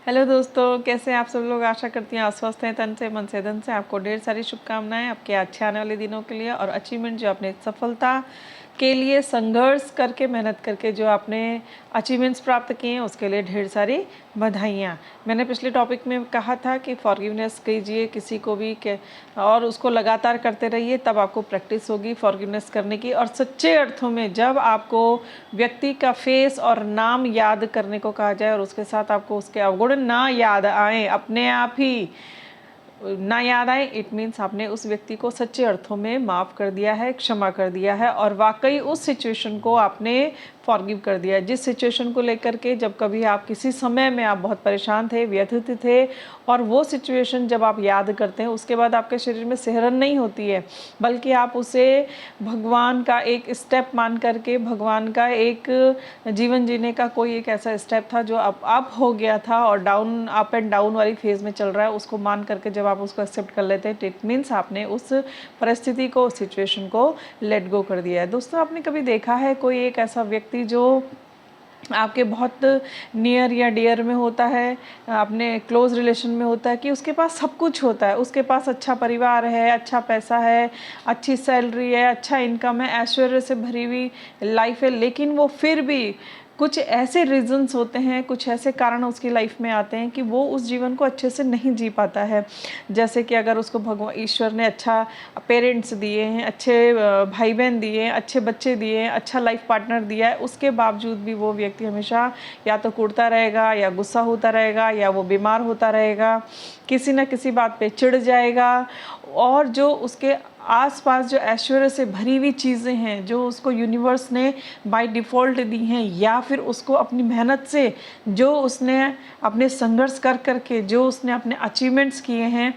Hello दोस्तों, कैसे हैं आप सब लोग। आशा करती हैं आप स्वस्थ हैं तन से, मन से, धन से। आपको ढेर सारी शुभकामनाएं आपके अच्छे आने वाले दिनों के लिए और अचीवमेंट जो आपने सफलता के लिए संघर्ष करके, मेहनत करके जो आपने अचीवमेंट्स प्राप्त किए हैं उसके लिए ढेर सारी बधाइयाँ। मैंने पिछले टॉपिक में कहा था कि फॉरगिवनेस कीजिए किसी को भी और उसको लगातार करते रहिए, तब आपको प्रैक्टिस होगी फॉरगिवनेस करने की। और सच्चे अर्थों में जब आपको व्यक्ति का फेस और नाम याद करने को कहा जाए और उसके साथ आपको उसके अवगुण ना याद आए, अपने आप ही ना याद आए, इट मीन्स आपने उस व्यक्ति को सच्चे अर्थों में माफ़ कर दिया है, क्षमा कर दिया है और वाकई उस सिचुएशन को आपने फॉरगिव कर दिया। जिस सिचुएशन को लेकर के जब कभी आप किसी समय में आप बहुत परेशान थे, व्यथित थे, और वो सिचुएशन जब आप याद करते हैं उसके बाद आपके शरीर में सिहरन नहीं होती है, बल्कि आप उसे भगवान का एक स्टेप मान करके, भगवान का एक जीवन जीने का कोई एक ऐसा स्टेप था जो अप हो गया था और डाउन, अप एंड डाउन वाली फेज़ में चल रहा है, उसको मान करके जब आप उसको एक्सेप्ट कर लेते हैं, इट मीन्स आपने उस परिस्थिति को, उस सिचुएशन को लेट गो कर दिया है। दोस्तों, आपने कभी देखा है कोई एक ऐसा व्यक्ति जो आपके बहुत नियर या डियर में होता है, अपने क्लोज रिलेशन में होता है, कि उसके पास सब कुछ होता है, उसके पास अच्छा परिवार है, अच्छा पैसा है, अच्छी सैलरी है, अच्छा इनकम है, ऐश्वर्य से भरी हुई लाइफ है, लेकिन वो फिर भी कुछ ऐसे रीजंस होते हैं, कुछ ऐसे कारण उसकी लाइफ में आते हैं कि वो उस जीवन को अच्छे से नहीं जी पाता है। जैसे कि अगर उसको भगवान ईश्वर ने अच्छा पेरेंट्स दिए हैं, अच्छे भाई बहन दिए हैं, अच्छे बच्चे दिए हैं, अच्छा लाइफ पार्टनर दिया है, उसके बावजूद भी वो व्यक्ति हमेशा या तो कूटता रहेगा, या गुस्सा होता रहेगा, या वो बीमार होता रहेगा, किसी न किसी बात पे चिढ़ जाएगा, और जो उसके आसपास जो ऐश्वर्य से भरी हुई चीज़ें हैं, जो उसको यूनिवर्स ने बाय डिफ़ॉल्ट दी हैं, या फिर उसको अपनी मेहनत से, जो उसने अपने संघर्ष कर करके जो उसने अपने अचीवमेंट्स किए हैं,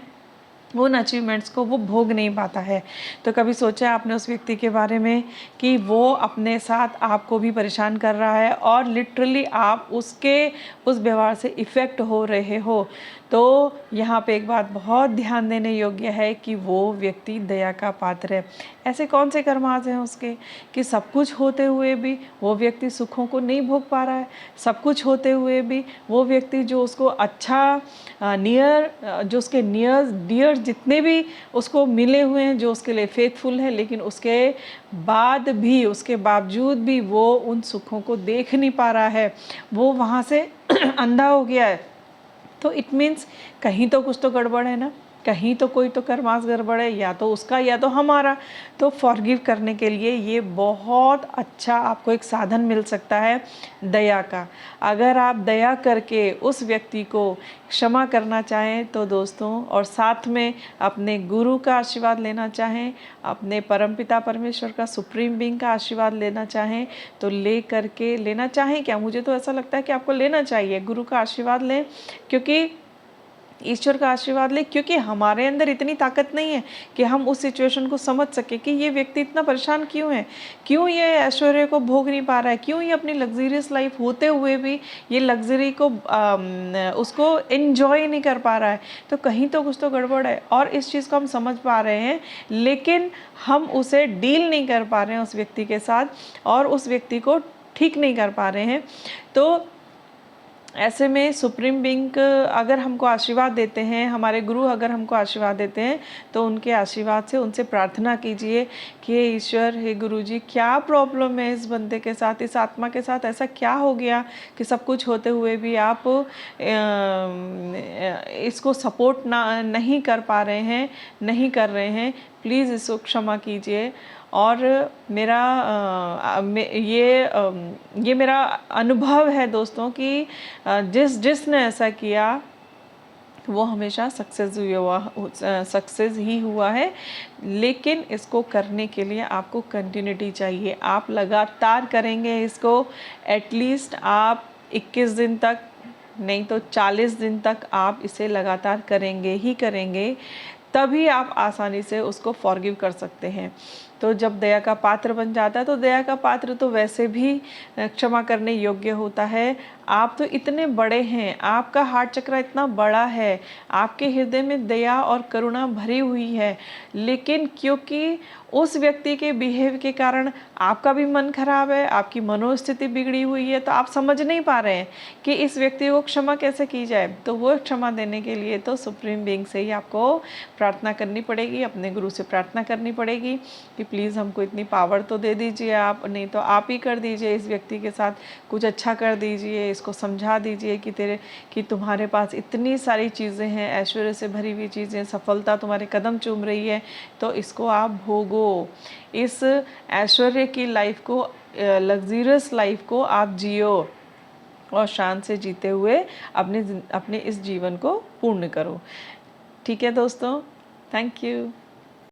उन अचीवमेंट्स को वो भोग नहीं पाता है। तो कभी सोचा है आपने उस व्यक्ति के बारे में कि वो अपने साथ आपको भी परेशान कर रहा है और लिटरली आप उसके उस व्यवहार से इफ़ेक्ट हो रहे हो? तो यहाँ पे एक बात बहुत ध्यान देने योग्य है कि वो व्यक्ति दया का पात्र है। ऐसे कौन से कर्माज हैं उसके कि सब कुछ होते हुए भी वो व्यक्ति सुखों को नहीं भोग पा रहा है? सब कुछ होते हुए भी वो व्यक्ति जो उसको अच्छा जो उसके नियर डियर जितने भी उसको मिले हुए हैं, जो उसके लिए फेथफुल है, लेकिन उसके बाद भी, उसके बावजूद भी वो उन सुखों को देख नहीं पा रहा है, वो वहाँ से अंधा हो गया है, तो इट मीन्स कहीं तो कुछ तो गड़बड़ है ना, कहीं तो कोई तो कर्मास गड़बड़ है, या तो उसका या तो हमारा। तो फॉरगिव करने के लिए ये बहुत अच्छा आपको एक साधन मिल सकता है दया का। अगर आप दया करके उस व्यक्ति को क्षमा करना चाहें तो दोस्तों, और साथ में अपने गुरु का आशीर्वाद लेना चाहें, अपने परमपिता परमेश्वर का, सुप्रीम बीइंग का आशीर्वाद लेना चाहें, तो लेना चाहें क्या, मुझे तो ऐसा लगता है कि आपको लेना चाहिए, गुरु का आशीर्वाद लें, क्योंकि ईश्वर का आशीर्वाद ले, क्योंकि हमारे अंदर इतनी ताकत नहीं है कि हम उस सिचुएशन को समझ सके कि ये व्यक्ति इतना परेशान क्यों है, क्यों ये ऐश्वर्य को भोग नहीं पा रहा है, क्यों ये अपनी लग्जरियस लाइफ होते हुए भी ये लग्जरी को उसको एंजॉय नहीं कर पा रहा है। तो कहीं तो कुछ तो गड़बड़ है, और इस चीज़ को हम समझ पा रहे हैं, लेकिन हम उसे डील नहीं कर पा रहे हैं उस व्यक्ति के साथ, और उस व्यक्ति को ठीक नहीं कर पा रहे हैं। तो ऐसे में सुप्रीम बीइंग अगर हमको आशीर्वाद देते हैं, हमारे गुरु अगर हमको आशीर्वाद देते हैं, तो उनके आशीर्वाद से उनसे प्रार्थना कीजिए कि हे ईश्वर, हे गुरु जी, क्या प्रॉब्लम है इस बंदे के साथ, इस आत्मा के साथ, ऐसा क्या हो गया कि सब कुछ होते हुए भी आप इसको सपोर्ट नहीं कर पा रहे हैं, नहीं कर रहे हैं, प्लीज़ इसको क्षमा कीजिए। और ये मेरा अनुभव है दोस्तों कि जिसने ऐसा किया वो हमेशा सक्सेस ही हुआ है। लेकिन इसको करने के लिए आपको कंटिन्यूटी चाहिए, आप लगातार करेंगे इसको, एटलीस्ट आप 21 दिन तक, नहीं तो 40 दिन तक आप इसे लगातार करेंगे ही करेंगे, तभी आप आसानी से उसको फॉरगिव कर सकते हैं। तो जब दया का पात्र बन जाता है, तो दया का पात्र तो वैसे भी क्षमा करने योग्य होता है। आप तो इतने बड़े हैं, आपका हार्ट चक्र इतना बड़ा है, आपके हृदय में दया और करुणा भरी हुई है, लेकिन क्योंकि उस व्यक्ति के बिहेव के कारण आपका भी मन खराब है, आपकी मनोस्थिति बिगड़ी हुई है, तो आप समझ नहीं पा रहे हैं कि इस व्यक्ति को क्षमा कैसे की जाए। तो वो क्षमा देने के लिए तो सुप्रीम बीइंग से ही आपको प्रार्थना करनी पड़ेगी, अपने गुरु से प्रार्थना करनी पड़ेगी कि प्लीज़ हमको इतनी पावर तो दे दीजिए आप, नहीं तो आप ही कर दीजिए, इस व्यक्ति के साथ कुछ अच्छा कर दीजिए, इसको समझा दीजिए कि तुम्हारे पास इतनी सारी चीज़ें हैं, ऐश्वर्य से भरी हुई चीज़ें, सफलता तुम्हारे कदम चूम रही है, तो इसको आप भोगो, इस ऐश्वर्य की लाइफ को, लग्जरियस लाइफ को आप जियो और शान से जीते हुए अपने इस जीवन को पूर्ण करो। ठीक है दोस्तों, थैंक यू।